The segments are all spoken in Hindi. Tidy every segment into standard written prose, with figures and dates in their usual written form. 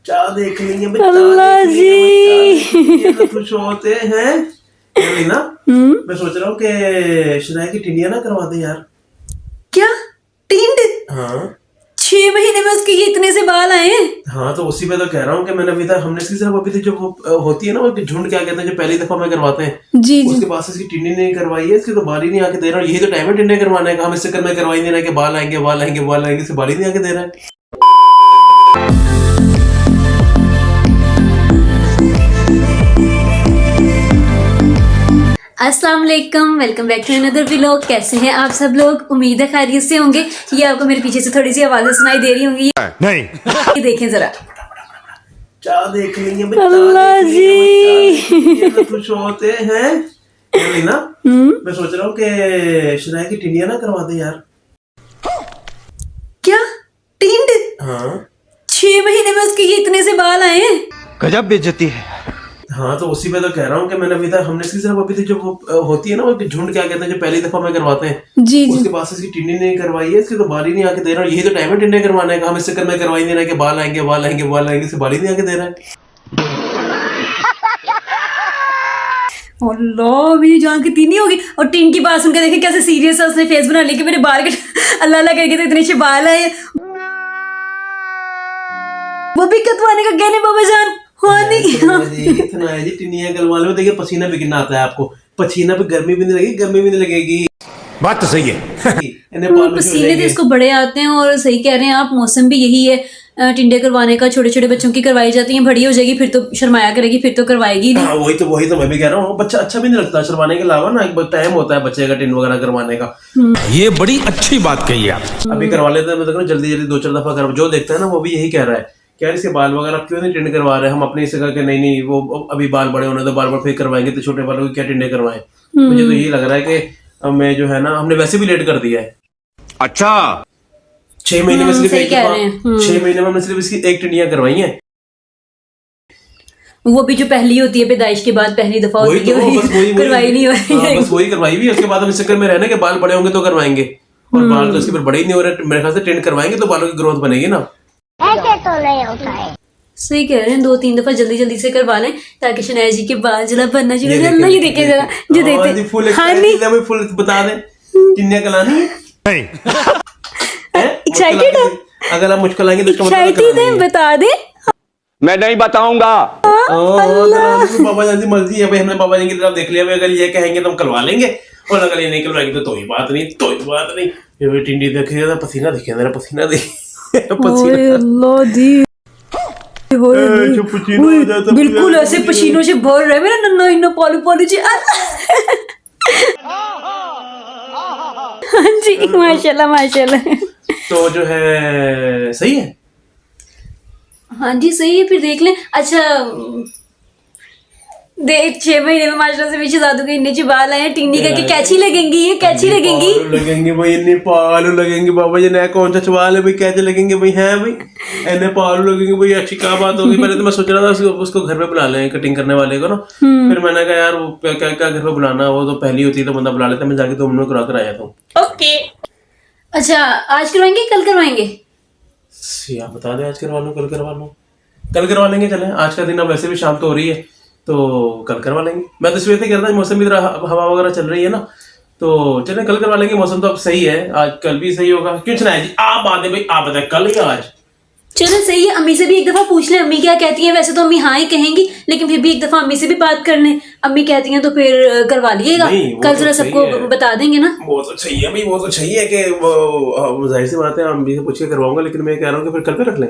चाह देख लेंगे अल्लाह जी। ये तो खुश होते हैं ये ना। मैं सोच रहा हूँ कि शनाया की टिंडिया ना करवा दे यार। क्या टिंड? हाँ 6 महीने में उसके ये इतने से बाल आए हैं? हाँ, तो उसी पे तो कह रहा हूँ कि मैंने अभी तक हमने इसकी सिर्फ अभी तक जो वो होती है ना वो झुंड क्या कहते हैं जो पहली दफा में करवाते हैं जी जी। उसके बाद से इसकी टिंडी नहीं करवाई है, इसके तो बाल ही नहीं आके दे रहा। यही तो टाइम है टिंडे करवाने का। हम इस चक्कर में करवाई नहीं रहे कि बाल आएंगे बाल आएंगे बाल आएंगे, इससे बाल ही नहीं आके दे रहा है। अस्सलाम वालेकुम, welcome back to another vlog. कैसे हैं आप सब लोग? उम्मीद है खैरियत से होंगे। ये आपको मेरे पीछे से थोड़ी सी आवाजें सुनाई दे रही होंगी। नहीं ये देखें जरा। चाह देख लेंगे अल्लाह जी। ये तो खुश होते हैं ये ना। मैं सोच रहा हूँ कि शनाया की टिंडिया ना करवा दे यार। क्या टिंड? हाँ 6 महीने में उसके ये इतने से बाल आए हैं? गजब बेइज्जती है। हाँ, तो उसी पे तो कह रहा हूँ कि मैंने अभी तक हमने इसकी सिर्फ अभी तक जो वो होती है ना वो झुंड क्या कहते हैं जो पहली दफा में करवाते हैं जी जी। उसके बाद से इसकी टिंडी नहीं करवाई है, इसके तो बाल ही नहीं आके दे रहा। यही तो टाइम है टिंडे करवाने का। हम इस चक्कर में करवाई नहीं रहे कि बाल आएंगे बाल आएंगे बाल आएंगे, इससे बाल ही नहीं आके दे रहा है। अल्लाह मेरी जान कितनी नहीं होगी। और टिन की बात सुनकर देखे कैसे सीरियस है, उसने फेस बना ली कि मेरे बाल के अल्लाह अल्लाह करके तो इतने अच्छे बाल आए। वो भी कटवाने का कहने बाबा जान हाँ नहीं। इतना है जी टिंडियां करवा लो। देखिए पसीना भी कितना आता है आपको। पसीना पे गर्मी भी नहीं लगेगी, गर्मी भी नहीं लगेगी। बात तो सही है। इन्हें बाल पसीने तो इसको बड़े आते हैं। और सही कह रहे हैं आप, मौसम भी यही है टिंडे करवाने का। छोटे छोटे बच्चों की करवाई जाती है, बड़ी हो जाएगी फिर तो शर्माया करेगी, फिर तो करवाएगी नहीं। हाँ, वही तो मैं भी कह रहा हूँ। बच्चा अच्छा भी नहीं लगता शर्माने के अलावा ना। एक टाइम होता है बच्चे का टिंड वगैरह करवाने का। ये बड़ी अच्छी बात कही आप। अभी करवा लेते हैं, मैं तो जल्दी जल्दी 2-4 दफा कर। जो देखता है ना वो भी यही कह रहा है क्या इसके बाल वगैरह क्यों नहीं टिंड करवा रहे। हम अपने से कहा कि नहीं वो अभी बाल बड़े होने तो बाल फिर करवाएंगे, तो छोटे बालों की क्या टिंडे करवाएं। मुझे तो यही लग रहा है कि मैं जो है ना हमने वैसे भी लेट कर दिया है। अच्छा 6 महीने में सिर्फ सही एक कह दफा रहे हैं। 6 महीने में हमने सिर्फ इसकी एक टिंडियां करवाई हैं। वो भी जो पहली होती है पैदाइश के बाद पहली दफा वही होती तो है, बस वही करवाई नहीं हो रही है। बस वही करवाई भी। उसके बाद हम इस चक्कर में रहने के बाल बड़े होंगे तो करवाएंगे, और बाल तो इसके फिर बड़े ही नहीं हो रहे। मेरे ख्याल से टिंड करवाएंगे तो बालों की ग्रोथ बनेगी ना। ऐसे तो नहीं होता है। सही कह रहे हैं, 2-3 दफा जल्दी जल्दी से करवा लें ताकि शनाया जी के बाल जरा बनना शुरू हो जाए। अल्लाह ही देखे जरा जो देते फुल हाँ नहीं फुल बता दे टिंडियां कलानी नहीं एक्साइटेड हो? अगर आप मुझको लाएंगे तो इसका मतलब एक्साइटेड है, बता दे। मैं नहीं बताऊंगा। तो बाबा जान की मर्जी है भाई। हमने बाबा जी की तरफ देख लिया भाई। अगर ये कहेंगे तो हम करवा लेंगे, और अगर ये नहीं करवाएंगे तो ही बात नहीं। ये टिंडी देखे पसीना देखे मेरा पसीना देखे अल्लाह दी। बिल्कुल ऐसे पसीनों से भर रहा है मेरा नन्ना इन्ना पालू पालू जी। हाँ जी माशाल्लाह माशाल्लाह। तो जो है सही है। हाँ जी सही है, फिर देख लें। अच्छा देख 6 महीने में माशाल्लाह से पीछे दादू के इन्ने बाल आए हैं। टिंडी करके कैची लगेंगी, ये कैची लगेंगी। लगेंगे भाई, इन्ने पालू लगेंगे बाबा जी। नया कौन सा सवाल है भाई, कैसे लगेंगे भाई? हैं भाई इन्ने पालू लगेंगे भाई। अच्छी क्या बात होगी। पहले तो मैं सोच रहा था उसको घर पे बुला लें कटिंग करने वाले को ना। फिर मैंने कहा यार वो क्या घर पे बुलाना, वो तो पहली होती है तो बंदा बुला लेता। मैं जाके 2 मिनट में करा कर आया था। ओके अच्छा आज करवाएंगे कल करवाएंगे? आप बता दें आज करवा लूँ कल करवा लूँ। कल करवा लेंगे चले। आज का दिन अब वैसे भी शाम तो हो रही है तो कल करवा लेंगे। मैं तो इस वजह से कह रहा था मौसम भी हवा वगैरह चल रही है ना, तो चले कल करवा लेंगे। मौसम तो अब सही है, आज कल भी सही होगा। क्यों सुनाया जी आप बात है भाई, आप बताए कल या आज? चलो सही है, अम्मी से भी एक दफा पूछ लें अम्मी क्या कहती हैं। वैसे तो अम्मी हाँ ही कहेंगी, लेकिन फिर भी एक दफा अम्मी से भी बात कर लें। अम्मी कहती हैं तो फिर करवा लिएगा। कल जरा सबको बता देंगे ना। वो तो चाहिए भाई, वो तो चाहिए कि वो जाहिर सी बात है अम्मी से पूछ के करवाऊंगा। लेकिन मैं कह रहा हूँ कि फिर कल पे रख लें।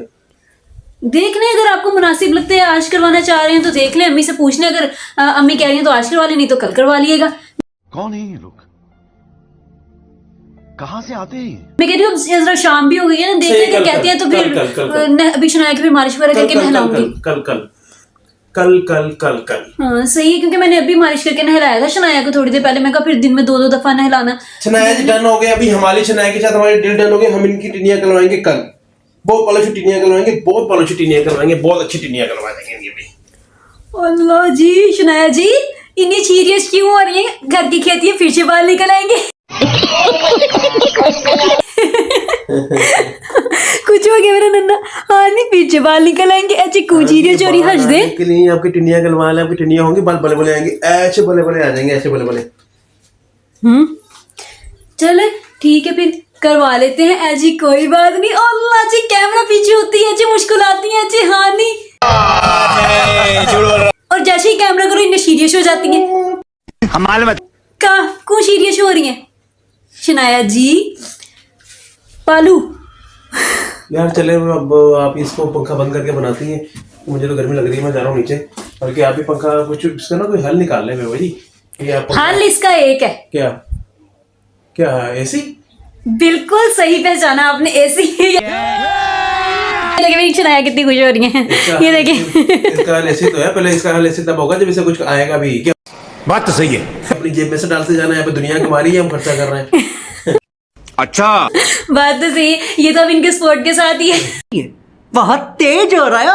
देख लें अगर आपको मुनासिब लगता है आज करवाना चाह रहे हैं तो देख लें, अम्मी से पूछ लें। अगर अम्मी कह रही हैं तो आज करवा लें, नहीं तो कल करवा लिएगा। कौन है ये लोग? कहाँ से आते हैं? मैं कह रही हूँ जरा शाम भी हो गई है ना, देख लें क्या कहती हैं तो फिर अभी सुनाया कि फिर मालिश वगैरह करके नहलाऊंगी। कल हाँ सही है, क्योंकि मैंने अभी मालिश करके नहलाया था शनाया को थोड़ी देर पहले। मैं कहा फिर दिन में 2-2 दफा नहलाना। शनाया जी डन हो गए। अभी हमारी शनाया के साथ हमारे डील डन हो गए। हम इनकी टिंडियां करवाएंगे कल। बहुत पालूशी टिंडियां करवाएंगे, बहुत पालूशी टिंडियां करवाएंगे, बहुत अच्छी टिंडियां करवा देंगे इनकी भी। अल्लाह जी शनाया जी इतनी सीरियस क्यों हो रही है? घर की खेती है फिर से बाल निकल आएंगे। कुछ हो गया मेरा नन्ना। हाँ नहीं पीछे बाल निकल आएंगे ऐसे कूचीरियो चोरी हंस दे। के लिए आपकी टिंडियां गलवा लें, आपकी टिंडियां होंगी, बाल बले बले आएंगे, ऐसे बले बले आ जाएंगे, ऐसे बले बले। चले ठीक है फिर करवा लेते हैं ऐसी, कोई बात नहीं। अल्लाह जी कैमरा पीछे होती है जी, मुश्किल आती है जी। हाँ नहीं और जैसे ही कैमरा करो इन्हें सीरियस हो जाती है। हमारे मत का क्यों सीरियस हो रही है शनाया जी? पालू यार चले अब आप इसको पंखा बंद करके बनाती हैं, मुझे तो गर्मी लग रही है, मैं जा रहा हूँ नीचे। बल्कि आप ही पंखा कुछ इसका ना कोई हल निकाल ले भाई जी। ये आप हल इसका एक है। क्या क्या एसी? बिल्कुल सही पहचाना आपने, एसी। लेकिन मेरी शनाया कितनी खुश हो रही है, ये देखिए। इसका हल एसी तो है, पहले इसका हल एसी तब होगा जब इसे कुछ आएगा भी। क्या बात तो सही है। अपनी जेब में से डालते जाना है, दुनिया कमा रही है, हम खर्चा कर रहे हैं। अच्छा बात तो सही है, ये तो अब इनके स्पोर्ट के साथ ही है। बहुत तेज हो रहा है।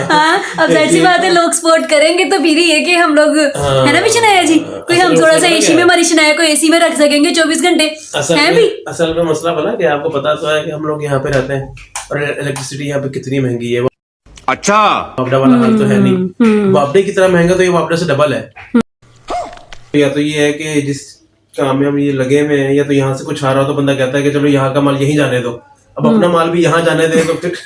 हाँ अब जाहिर सी बात है, लोग सपोर्ट करेंगे तो फिर ही है कि हम लोग, है ना भी शनाया जी? कोई हम थोड़ा सा एसी में हमारी शनाया को एसी में रख सकेंगे 24 घंटे, है भी? असल में मसला बना कि आपको पता तो है कि हम लोग यहाँ पे रहते हैं और इलेक्ट्रिसिटी यहाँ पे कितनी महंगी है। अच्छा वापडा वाला हाल तो है नहीं, वापडे की तरह महंगा तो ये वापडा से डबल है। या तो ये है कि जिस काम में हम ये लगे हुए हैं, या तो यहाँ से कुछ आ रहा हो तो बंदा कहता है कि चलो यहाँ का माल यहीं जाने दो, अब अपना माल भी यहाँ जाने दे तो फिर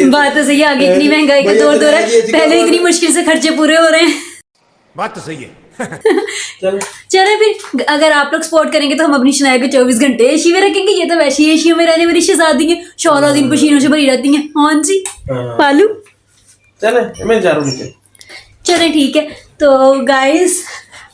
बात तो सही है, आगे इतनी महंगाई का दौर है, पहले इतनी मुश्किल से खर्चे पूरे हो रहे हैं। बात तो सही है। चले फिर अगर आप लोग सपोर्ट करेंगे तो हम अपनी शनाया को 24 घंटे एसी में रखेंगे। ये तो वैसे ही एशियो में रहने वाली शहजादी है, 16 दिन पसीनों से भरी रहती है। हाँ जी पालू चले मैं जा रहा हूँ नीचे। चले ठीक है। तो गाइस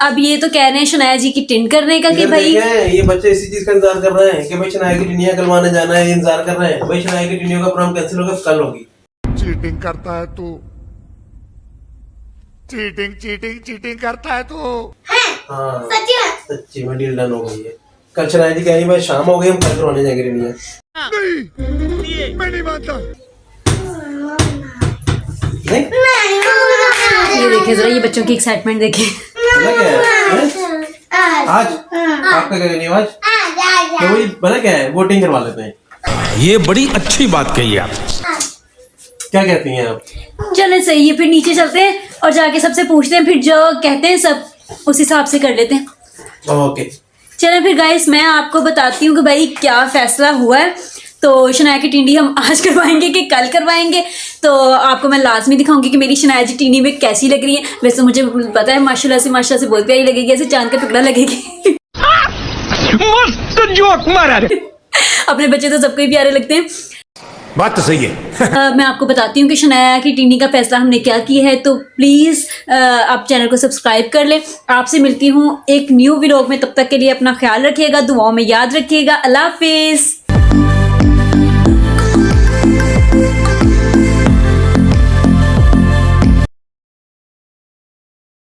अब ये तो कह रहे हैं शनाया जी की टिंड करने का कि भाई ये बच्चे इसी चीज का इंतजार कर रहे हैं कि भाई शनाया की टिंडियां गलवाने जाना है, इंतजार कर रहे हैं। भाई शनाया की टिंडियों का प्रोग्राम कैंसिल होगा, कल होगी। चीटिंग करता है तू, चीटिंग चीटिंग चीटिंग करता है तू। हाँ सच्ची में डील डन हो गई है। कल शनाया जी कह रही भाई शाम हो गई, हम कल करवाने जाएंगे टिंडियां। नहीं मैं नहीं मानता। नहीं ये देखिए जरा, ये बच्चों की एक्साइटमेंट देखिए। बना क्या है? आज आपका क्या करनी है आज? तो वही बना क्या है, वोटिंग करवा लेते हैं। ये बड़ी अच्छी बात कही आप। क्या कहती हैं आप? चले सही है, फिर नीचे चलते हैं और जाके सबसे पूछते हैं, फिर जो कहते हैं सब उस हिसाब से कर लेते हैं। ओके चले फिर गाइस मैं आपको बताती हूँ कि भाई क्या फैसला हुआ है। तो शनाया की टिंडी हम आज करवाएंगे कि कल करवाएंगे, तो आपको मैं लाजमी दिखाऊंगी कि मेरी शनाया जी टिंडी में कैसी लग रही है। वैसे मुझे पता है माशाल्लाह से बहुत प्यारी लगेगी, ऐसे चांद का टुकड़ा लगेगी। मस्त जोक मारा रे। अपने बच्चे तो सबको ही प्यारे लगते हैं। बात तो सही है। मैं आपको बताती हूँ कि शनाया की टिंडी का फैसला हमने क्या किया है। तो प्लीज़ आप चैनल को सब्सक्राइब कर लें। आपसे मिलती हूँ एक न्यू व्लॉग में, तब तक के लिए अपना ख्याल रखिएगा, दुआओं में याद रखिएगा। अल्लाह हाफिज़।